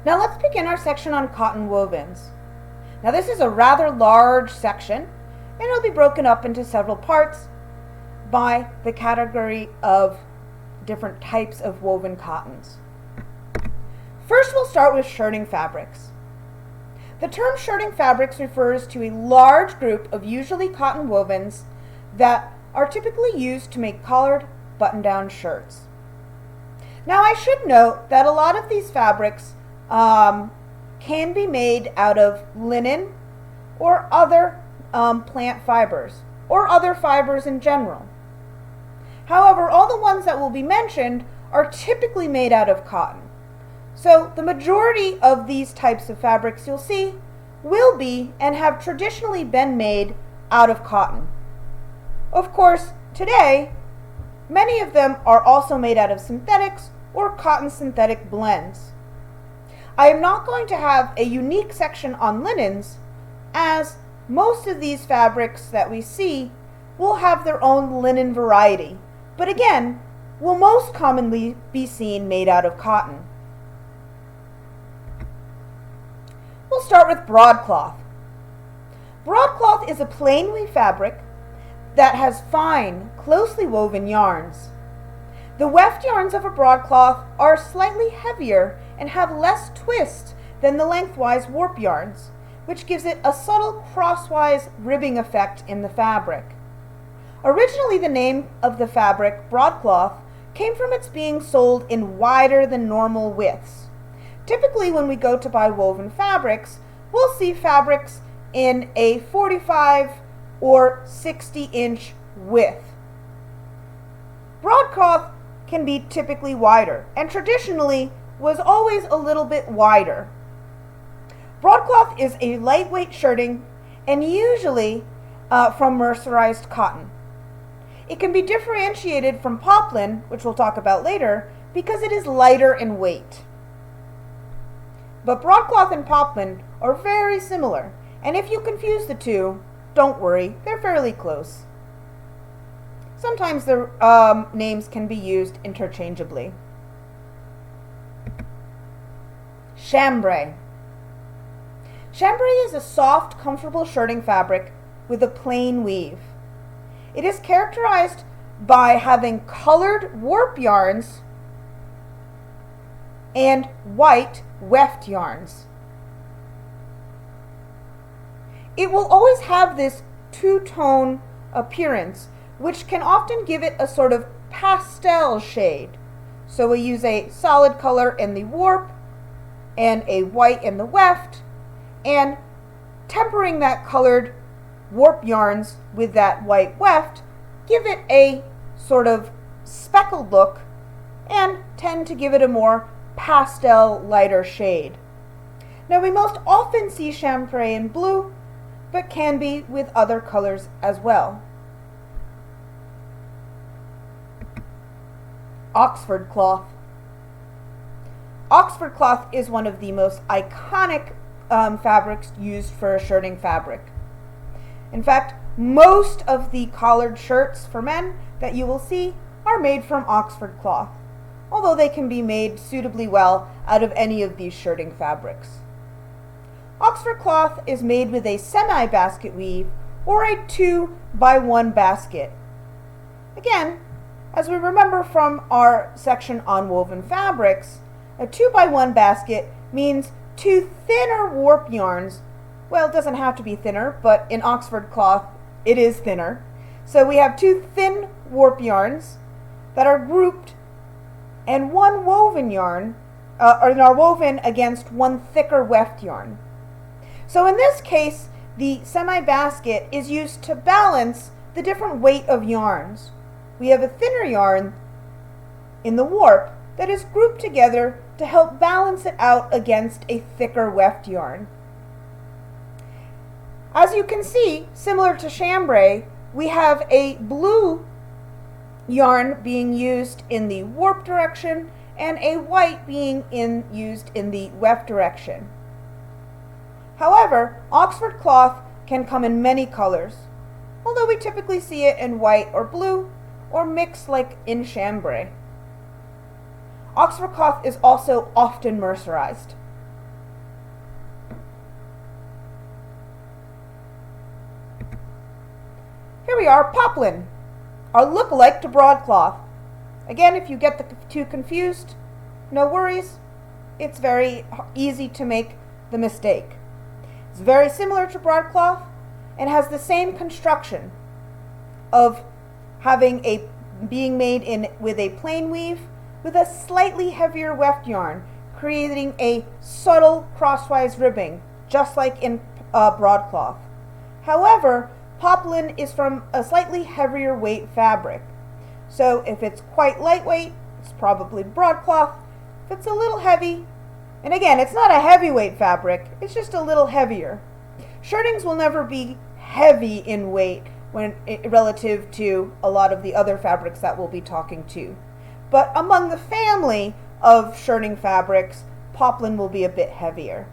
Now let's begin our section on cotton wovens. Now this is a rather large section, and it'll be broken up into several parts by the category of different types of woven cottons. First, we'll start with shirting fabrics. The term shirting fabrics refers to a large group of usually cotton wovens that are typically used to make collared button-down shirts. Now I should note that a lot of these fabrics can be made out of linen or other plant fibers or other fibers in general. However, all the ones that will be mentioned are typically made out of cotton. So the majority of these types of fabrics you'll see will be and have traditionally been made out of cotton. Of course, today, many of them are also made out of synthetics or cotton synthetic blends. I am not going to have a unique section on linens, as most of these fabrics that we see will have their own linen variety, but again, will most commonly be seen made out of cotton. We'll start with broadcloth. Broadcloth is a plain weave fabric that has fine, closely woven yarns. The weft yarns of a broadcloth are slightly heavier and have less twist than the lengthwise warp yarns, which gives it a subtle crosswise ribbing effect in the fabric. Originally, the name of the fabric, broadcloth, came from its being sold in wider than normal widths. Typically, when we go to buy woven fabrics, we'll see fabrics in a 45 or 60-inch width. Broadcloth can be typically wider, and traditionally was always a little bit wider. Broadcloth is a lightweight shirting and usually from mercerized cotton. It can be differentiated from poplin, which we'll talk about later, because it is lighter in weight. But broadcloth and poplin are very similar, and if you confuse the two, don't worry, they're fairly close. Sometimes the names can be used interchangeably. Chambray. Chambray is a soft, comfortable shirting fabric with a plain weave. It is characterized by having colored warp yarns and white weft yarns. It will always have this two-tone appearance, which can often give it a sort of pastel shade. So we use a solid color in the warp and a white in the weft, and tempering that colored warp yarns with that white weft give it a sort of speckled look and tend to give it a more pastel, lighter shade. Now we most often see chambray in blue, but can be with other colors as well. Oxford cloth. Oxford cloth is one of the most iconic fabrics used for a shirting fabric. In fact, most of the collared shirts for men that you will see are made from Oxford cloth, although they can be made suitably well out of any of these shirting fabrics. Oxford cloth is made with a semi-basket weave or a 2x1 basket. Again, as we remember from our section on woven fabrics, a 2x1 basket means two thinner warp yarns. Well, it doesn't have to be thinner, but in Oxford cloth, it is thinner. So we have two thin warp yarns that are grouped and one woven yarn, are woven against one thicker weft yarn. So in this case, the semi-basket is used to balance the different weight of yarns. We have a thinner yarn in the warp that is grouped together to help balance it out against a thicker weft yarn. As you can see, similar to chambray, we have a blue yarn being used in the warp direction and a white being used in the weft direction. However, Oxford cloth can come in many colors, although we typically see it in white or blue or mixed like in chambray. Oxford cloth is also often mercerized. Here we are, poplin, our look-alike to broadcloth. Again, if you get the two confused, no worries. It's very easy to make the mistake. It's very similar to broadcloth and has the same construction of being made with a plain weave with a slightly heavier weft yarn, creating a subtle crosswise ribbing, just like in broadcloth. However, poplin is from a slightly heavier weight fabric. So if it's quite lightweight, it's probably broadcloth. If it's a little heavy, and again, it's not a heavyweight fabric, it's just a little heavier. Shirtings will never be heavy in weight relative to a lot of the other fabrics that we'll be talking to. But among the family of shirting fabrics, poplin will be a bit heavier.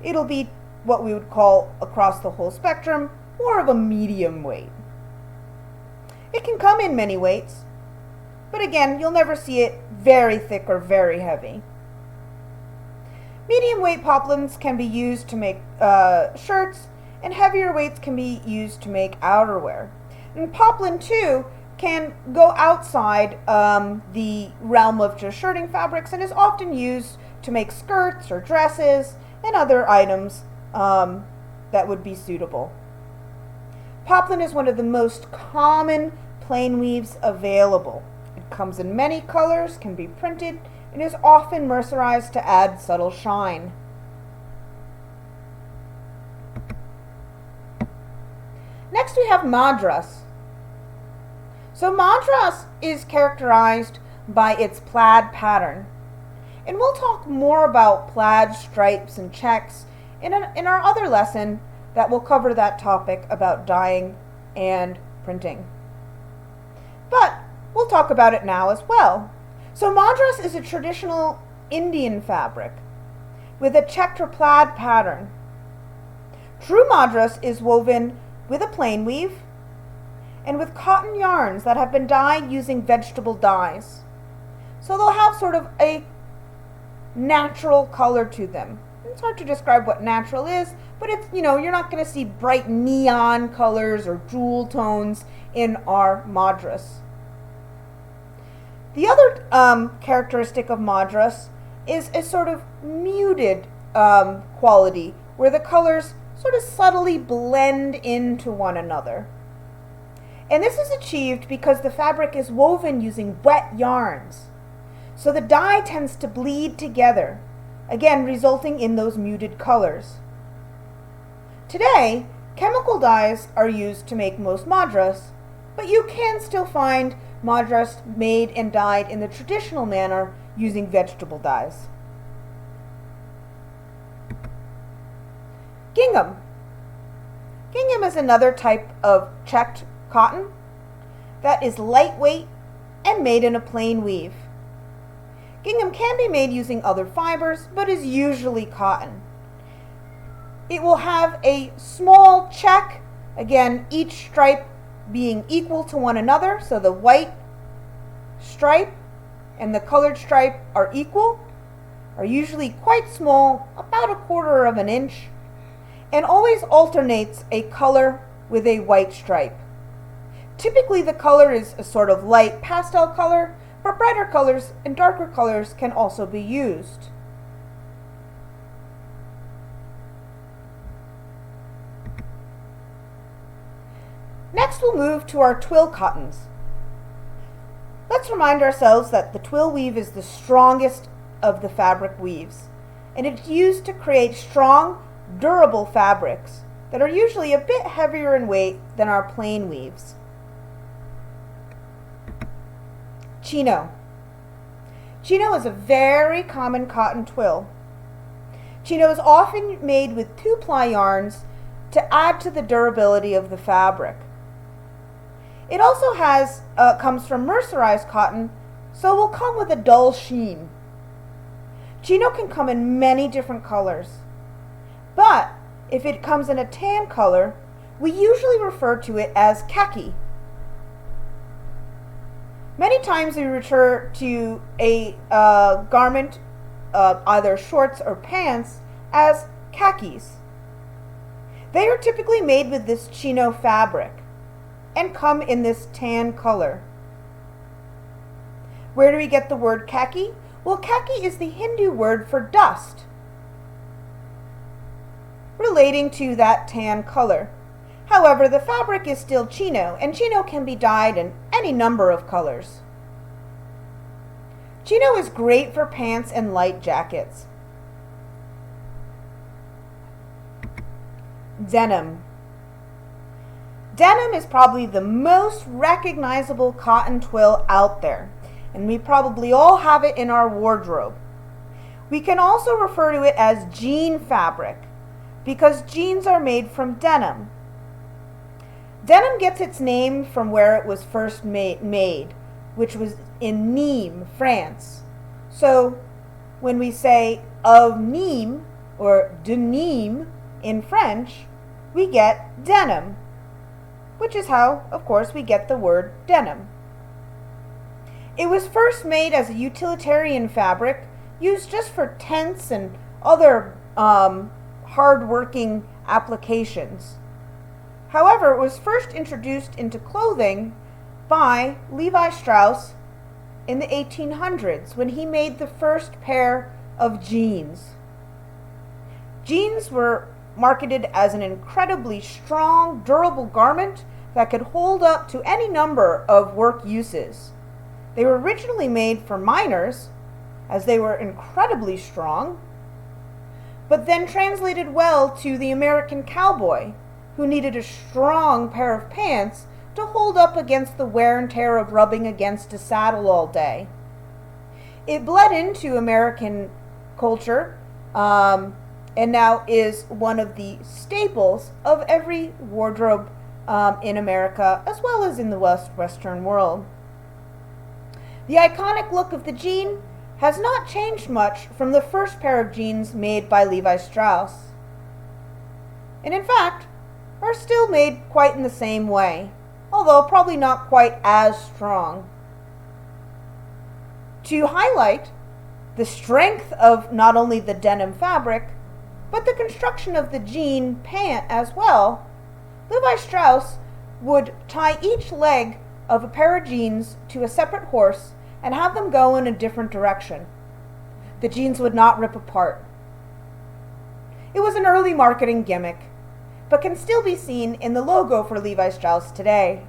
It'll be what we would call, across the whole spectrum, more of a medium weight. It can come in many weights, but again, you'll never see it very thick or very heavy. Medium weight poplins can be used to make shirts, and heavier weights can be used to make outerwear. And poplin too can go outside the realm of just shirting fabrics and is often used to make skirts or dresses and other items that would be suitable. Poplin is one of the most common plain weaves available. It comes in many colors, can be printed, and is often mercerized to add subtle shine. Next we have madras. So madras is characterized by its plaid pattern. And we'll talk more about plaid stripes and checks in our other lesson that will cover that topic about dyeing and printing. But we'll talk about it now as well. So madras is a traditional Indian fabric with a checked or plaid pattern. True madras is woven with a plain weave and with cotton yarns that have been dyed using vegetable dyes. So they'll have sort of a natural color to them. It's hard to describe what natural is, but it's, you're not going to see bright neon colors or jewel tones in our madras. The other characteristic of madras is a sort of muted quality where the colors sort of subtly blend into one another. And this is achieved because the fabric is woven using wet yarns. So the dye tends to bleed together, again resulting in those muted colors. Today, chemical dyes are used to make most madras, but you can still find madras made and dyed in the traditional manner using vegetable dyes. Gingham. Gingham is another type of checked cotton that is lightweight and made in a plain weave. Gingham can be made using other fibers, but is usually cotton. It will have a small check, again, each stripe being equal to one another, so the white stripe and the colored stripe are equal, are usually quite small, about 1/4 of an inch, and always alternates a color with a white stripe. Typically the color is a sort of light pastel color, but brighter colors and darker colors can also be used. Next we'll move to our twill cottons. Let's remind ourselves that the twill weave is the strongest of the fabric weaves, and it's used to create strong, durable fabrics that are usually a bit heavier in weight than our plain weaves. Chino. Chino is a very common cotton twill. Chino is often made with 2-ply yarns to add to the durability of the fabric. It also comes from mercerized cotton, so will come with a dull sheen. Chino can come in many different colors, but if it comes in a tan color, we usually refer to it as khaki. Many times we refer to a garment, either shorts or pants, as khakis. They are typically made with this chino fabric. and come in this tan color. Where do we get the word khaki? Well, khaki is the Hindu word for dust, relating to that tan color. However, the fabric is still chino, and chino can be dyed in any number of colors. Chino is great for pants and light jackets. Denim. Denim is probably the most recognizable cotton twill out there, and we probably all have it in our wardrobe. We can also refer to it as jean fabric, because jeans are made from denim. Denim gets its name from where it was first made, which was in Nîmes, France. So when we say of Nîmes or de Nîmes in French, we get denim, which is how, of course, we get the word denim. It was first made as a utilitarian fabric used just for tents and other hard-working applications. However, it was first introduced into clothing by Levi Strauss in the 1800s when he made the first pair of jeans. Jeans were marketed as an incredibly strong, durable garment that could hold up to any number of work uses. They were originally made for miners, as they were incredibly strong, but then translated well to the American cowboy, who needed a strong pair of pants to hold up against the wear and tear of rubbing against a saddle all day. It bled into American culture, and now is one of the staples of every wardrobe in America, as well as in the Western world. The iconic look of the jean has not changed much from the first pair of jeans made by Levi Strauss, and in fact are still made quite in the same way, although probably not quite as strong. To highlight the strength of not only the denim fabric, but the construction of the jean pant as well, Levi Strauss would tie each leg of a pair of jeans to a separate horse and have them go in a different direction. The jeans would not rip apart. It was an early marketing gimmick, but can still be seen in the logo for Levi Strauss today.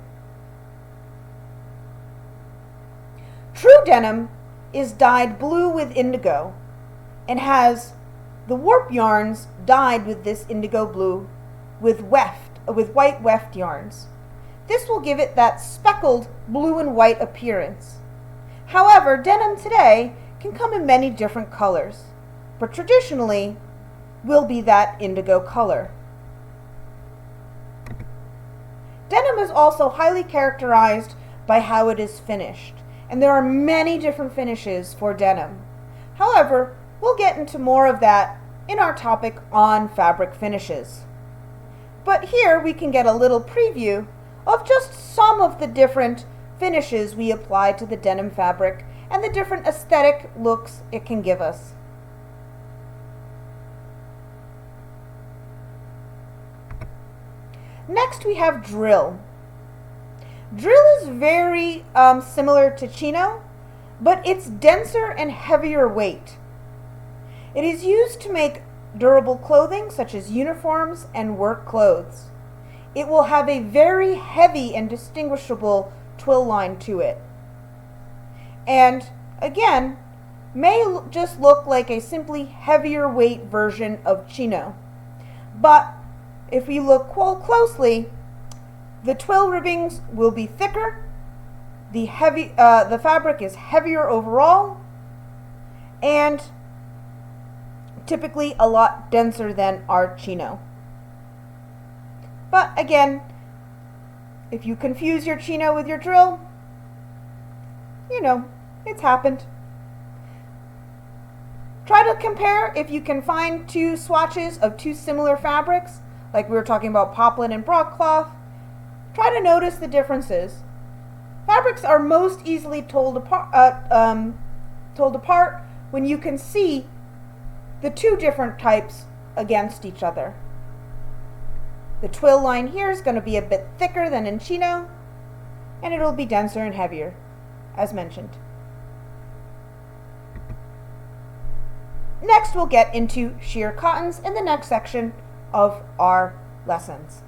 True denim is dyed blue with indigo and has the warp yarns dyed with this indigo blue with white weft yarns. This will give it that speckled blue and white appearance. However, denim today can come in many different colors, but traditionally will be that indigo color. Denim is also highly characterized by how it is finished, and there are many different finishes for denim. However, we'll get into more of that in our topic on fabric finishes. But here we can get a little preview of just some of the different finishes we apply to the denim fabric and the different aesthetic looks it can give us. Next we have drill. Drill is very similar to chino, but it's denser and heavier weight. It is used to make durable clothing such as uniforms and work clothes. It will have a very heavy and distinguishable twill line to it. And again, may just look like a simply heavier weight version of chino. But if we look closely, the twill ribbings will be thicker, the fabric is heavier overall, and typically a lot denser than our chino. But again, if you confuse your chino with your drill, you know, it's happened. Try to compare if you can find two swatches of two similar fabrics, like we were talking about poplin and broadcloth. Try to notice the differences. Fabrics are most easily told apart when you can see the two different types against each other. The twill line here is going to be a bit thicker than in chino, and it will be denser and heavier, as mentioned. Next, we'll get into sheer cottons in the next section of our lessons.